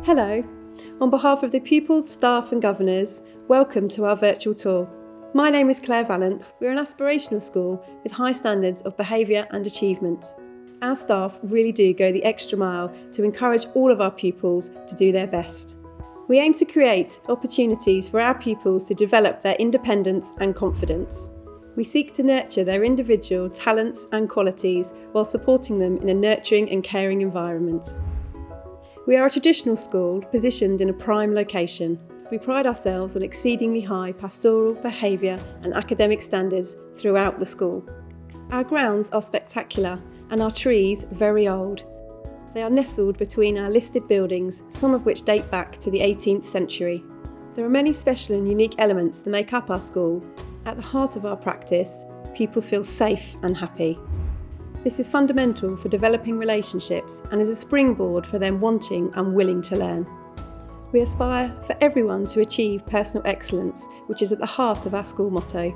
Hello. On behalf of the pupils, staff and governors, welcome to our virtual tour. My name is Claire Vallance. We're an aspirational school with high standards of behaviour and achievement. Our staff really do go the extra mile to encourage all of our pupils to do their best. We aim to create opportunities for our pupils to develop their independence and confidence. We seek to nurture their individual talents and qualities while supporting them in a nurturing and caring environment. We are a traditional school positioned in a prime location. We pride ourselves on exceedingly high pastoral, behaviour and academic standards throughout the school. Our grounds are spectacular and our trees very old. They are nestled between our listed buildings, some of which date back to the 18th century. There are many special and unique elements that make up our school. At the heart of our practice, pupils feel safe and happy. This is fundamental for developing relationships and is a springboard for them wanting and willing to learn. We aspire for everyone to achieve personal excellence, which is at the heart of our school motto.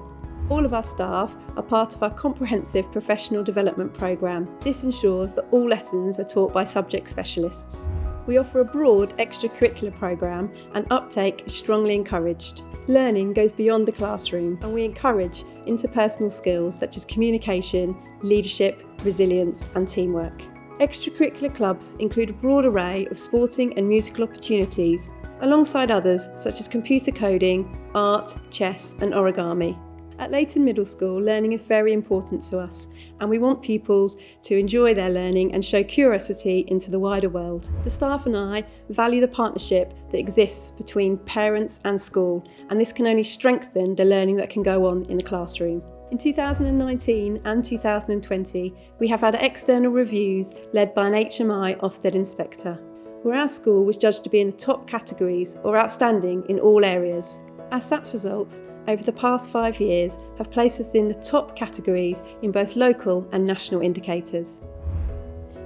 All of our staff are part of our comprehensive professional development programme. This ensures that all lessons are taught by subject specialists. We offer a broad extracurricular programme and uptake is strongly encouraged. Learning goes beyond the classroom and we encourage interpersonal skills such as communication, leadership, resilience and teamwork. Extracurricular clubs include a broad array of sporting and musical opportunities, alongside others such as computer coding, art, chess and origami. At Leighton Middle School, learning is very important to us and we want pupils to enjoy their learning and show curiosity into the wider world. The staff and I value the partnership that exists between parents and school, and this can only strengthen the learning that can go on in the classroom. In 2019 and 2020, we have had external reviews led by an HMI Ofsted inspector, where our school was judged to be in the top categories or outstanding in all areas. Our SATs results over the past 5 years have placed us in the top categories in both local and national indicators.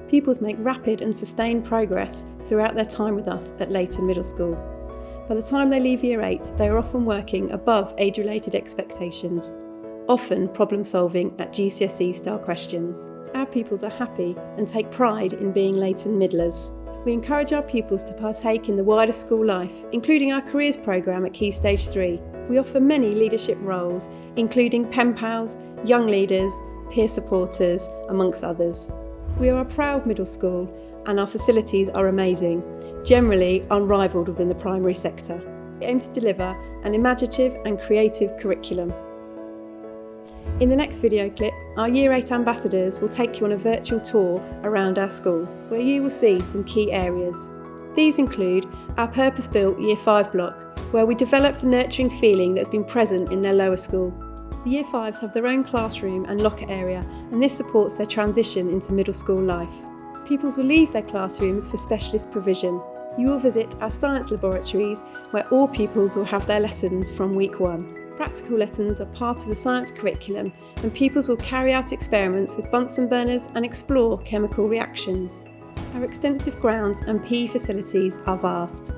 Pupils make rapid and sustained progress throughout their time with us at Leighton Middle School. By the time they leave Year 8, they are often working above age-related expectations, often problem-solving at GCSE-style questions. Our pupils are happy and take pride in being Leighton Middlers. We encourage our pupils to partake in the wider school life, including our careers programme at Key Stage 3. We offer many leadership roles, including pen pals, young leaders, peer supporters, amongst others. We are a proud middle school and our facilities are amazing, generally unrivalled within the primary sector. We aim to deliver an imaginative and creative curriculum. In the next video clip, our Year 8 ambassadors will take you on a virtual tour around our school, where you will see some key areas. These include our purpose-built Year 5 block, where we develop the nurturing feeling that's been present in their lower school. The Year 5s have their own classroom and locker area, and this supports their transition into middle school life. Pupils will leave their classrooms for specialist provision. You will visit our science laboratories, where all pupils will have their lessons from week 1. Practical lessons are part of the science curriculum and pupils will carry out experiments with Bunsen burners and explore chemical reactions. Our extensive grounds and PE facilities are vast.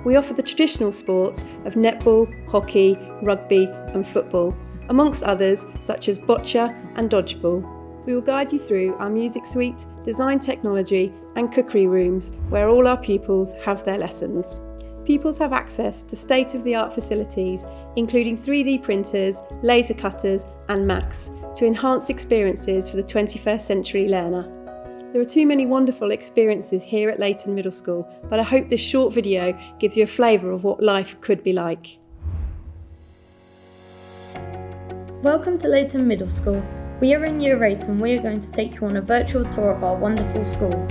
We offer the traditional sports of netball, hockey, rugby and football, amongst others such as boccia and dodgeball. We will guide you through our music suite, design technology and cookery rooms where all our pupils have their lessons. Pupils have access to state-of-the-art facilities, including 3D printers, laser cutters and Macs, to enhance experiences for the 21st century learner. There are too many wonderful experiences here at Leighton Middle School, but I hope this short video gives you a flavour of what life could be like. Welcome to Leighton Middle School. We are in Year 8 and we are going to take you on a virtual tour of our wonderful school.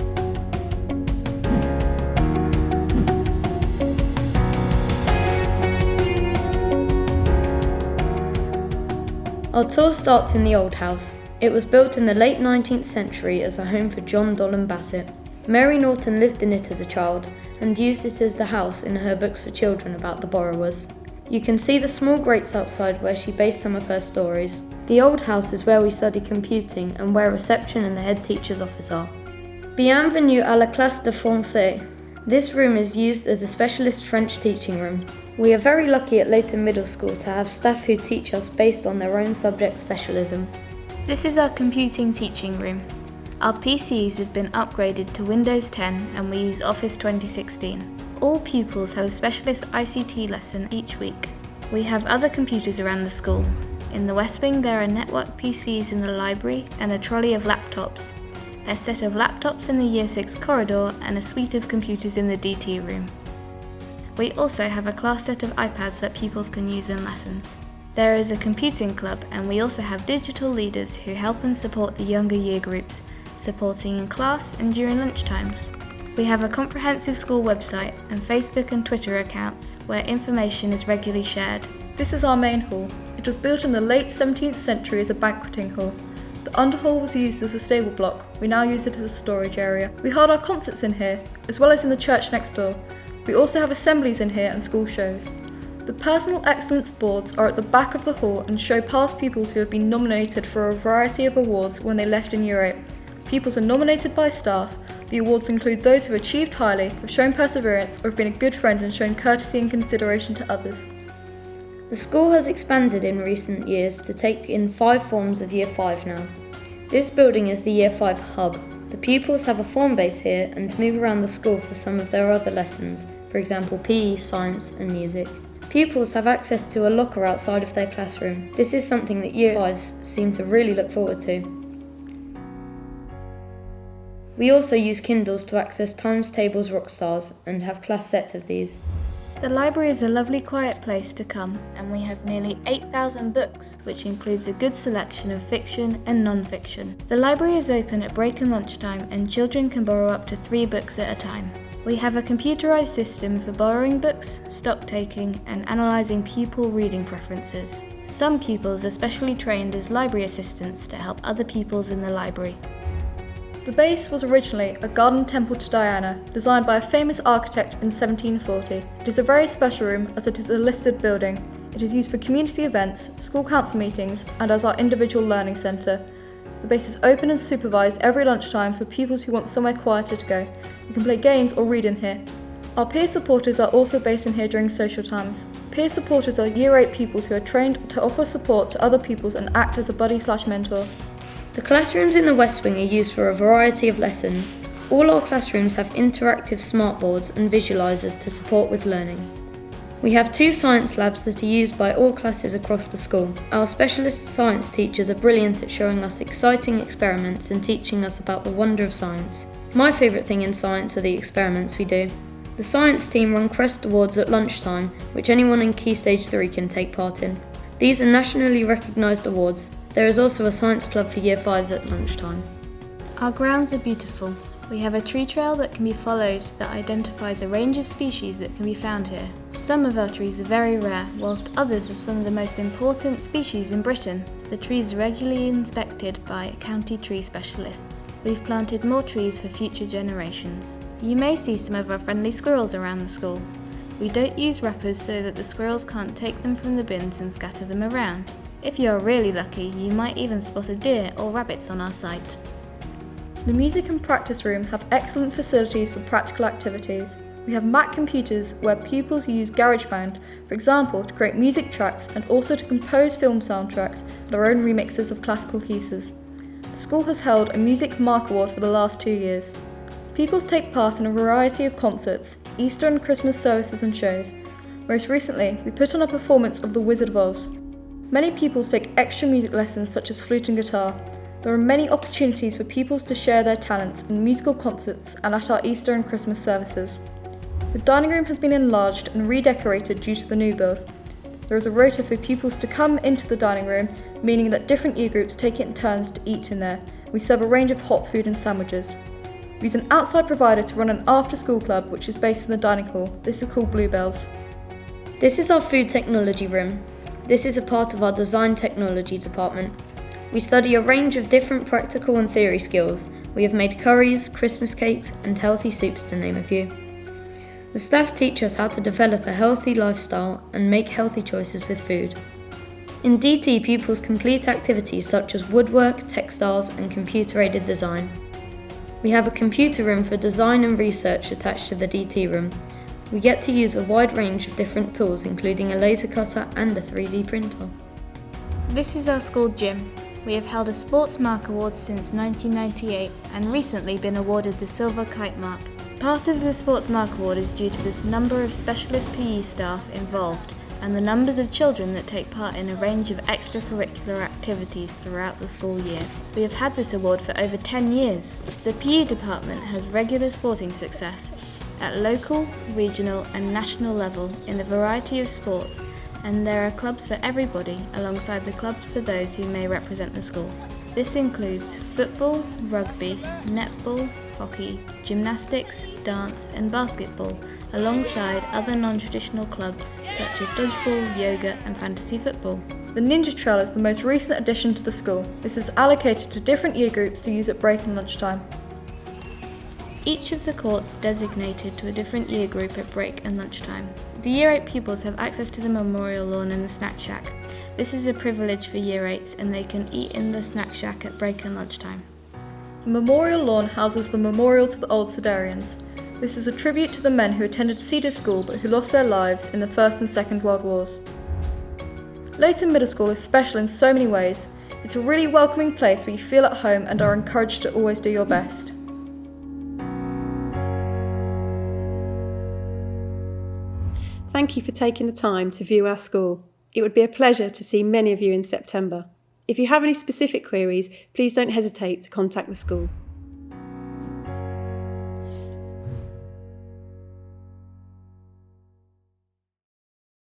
Our tour starts in the old house. It was built in the late 19th century as a home for John Dolan Bassett. Mary Norton lived in it as a child and used it as the house in her books for children about the borrowers. You can see the small grates outside where she based some of her stories. The old house is where we study computing and where reception and the head teacher's office are. Bienvenue à la classe de français. This room is used as a specialist French teaching room. We are very lucky at Leighton Middle School to have staff who teach us based on their own subject specialism. This is our computing teaching room. Our PCs have been upgraded to Windows 10 and we use Office 2016. All pupils have a specialist ICT lesson each week. We have other computers around the school. In the West Wing there are network PCs in the library and a trolley of laptops, a set of laptops in the Year 6 corridor and a suite of computers in the DT room. We also have a class set of iPads that pupils can use in lessons. There is a computing club and we also have digital leaders who help and support the younger year groups, supporting in class and during lunchtimes. We have a comprehensive school website and Facebook and Twitter accounts where information is regularly shared. This is our main hall. It was built in the late 17th century as a banqueting hall. The underhall was used as a stable block. We now use it as a storage area. We hold our concerts in here, as well as in the church next door. We also have assemblies in here and school shows. The Personal Excellence Boards are at the back of the hall and show past pupils who have been nominated for a variety of awards when they left in Year 8. Pupils are nominated by staff. The awards include those who have achieved highly, have shown perseverance, or have been a good friend and shown courtesy and consideration to others. The school has expanded in recent years to take in 5 forms of Year 5 now. This building is the Year 5 hub. The pupils have a form base here and move around the school for some of their other lessons, for example PE, science and music. Pupils have access to a locker outside of their classroom. This is something that Year 5s seem to really look forward to. We also use Kindles to access times tables, rockstars and have class sets of these. The library is a lovely quiet place to come and we have nearly 8,000 books, which includes a good selection of fiction and non-fiction. The library is open at break and lunchtime and children can borrow up to 3 books at a time. We have a computerised system for borrowing books, stock taking and analysing pupil reading preferences. Some pupils are specially trained as library assistants to help other pupils in the library. The base was originally a garden temple to Diana, designed by a famous architect in 1740. It is a very special room as it is a listed building. It is used for community events, school council meetings and as our individual learning centre. The base is open and supervised every lunchtime for pupils who want somewhere quieter to go. You can play games or read in here. Our peer supporters are also based in here during social times. Peer supporters are Year 8 pupils who are trained to offer support to other pupils and act as a buddy/mentor. The classrooms in the West Wing are used for a variety of lessons. All our classrooms have interactive smartboards and visualisers to support with learning. We have 2 science labs that are used by all classes across the school. Our specialist science teachers are brilliant at showing us exciting experiments and teaching us about the wonder of science. My favourite thing in science are the experiments we do. The science team run Crest Awards at lunchtime, which anyone in Key Stage 3 can take part in. These are nationally recognised awards. There is also a science club for Year 5s at lunchtime. Our grounds are beautiful. We have a tree trail that can be followed that identifies a range of species that can be found here. Some of our trees are very rare, whilst others are some of the most important species in Britain. The trees are regularly inspected by county tree specialists. We've planted more trees for future generations. You may see some of our friendly squirrels around the school. We don't use wrappers so that the squirrels can't take them from the bins and scatter them around. If you're really lucky, you might even spot a deer or rabbits on our site. The music and practice room have excellent facilities for practical activities. We have Mac computers where pupils use GarageBand, for example, to create music tracks and also to compose film soundtracks and our own remixes of classical pieces. The school has held a Music Mark Award for the last 2 years. Pupils take part in a variety of concerts, Easter and Christmas services and shows. Most recently, we put on a performance of The Wizard of Oz. Many pupils take extra music lessons such as flute and guitar. There are many opportunities for pupils to share their talents in musical concerts and at our Easter and Christmas services. The dining room has been enlarged and redecorated due to the new build. There is a rota for pupils to come into the dining room, meaning that different year groups take it in turns to eat in there. We serve a range of hot food and sandwiches. We use an outside provider to run an after-school club which is based in the dining hall. This is called Bluebells. This is our food technology room. This is a part of our design technology department. We study a range of different practical and theory skills. We have made curries, Christmas cakes and healthy soups to name a few. The staff teach us how to develop a healthy lifestyle and make healthy choices with food. In DT, pupils complete activities such as woodwork, textiles and computer-aided design. We have a computer room for design and research attached to the DT room. We get to use a wide range of different tools including a laser cutter and a 3D printer. This is our school gym. We have held a Sports Mark Award since 1998 and recently been awarded the Silver Kite Mark. Part of the Sports Mark Award is due to this number of specialist PE staff involved and the numbers of children that take part in a range of extracurricular activities throughout the school year. We have had this award for over 10 years. The PE department has regular sporting success at local, regional and national level in a variety of sports, and there are clubs for everybody alongside the clubs for those who may represent the school. This includes football, rugby, netball, hockey, gymnastics, dance and basketball, alongside other non-traditional clubs such as dodgeball, yoga and fantasy football. The Ninja Trail is the most recent addition to the school. This is allocated to different year groups to use at break and lunchtime. Each of the courts designated to a different year group at break and lunchtime. The Year 8 pupils have access to the memorial lawn and the snack shack. This is a privilege for Year 8s and they can eat in the snack shack at break and lunchtime. The memorial lawn houses the memorial to the old Cedarians. This is a tribute to the men who attended Cedar School but who lost their lives in the First and Second World Wars. Leighton Middle School is special in so many ways. It's a really welcoming place where you feel at home and are encouraged to always do your best. Thank you for taking the time to view our school. It would be a pleasure to see many of you in September. If you have any specific queries, please don't hesitate to contact the school.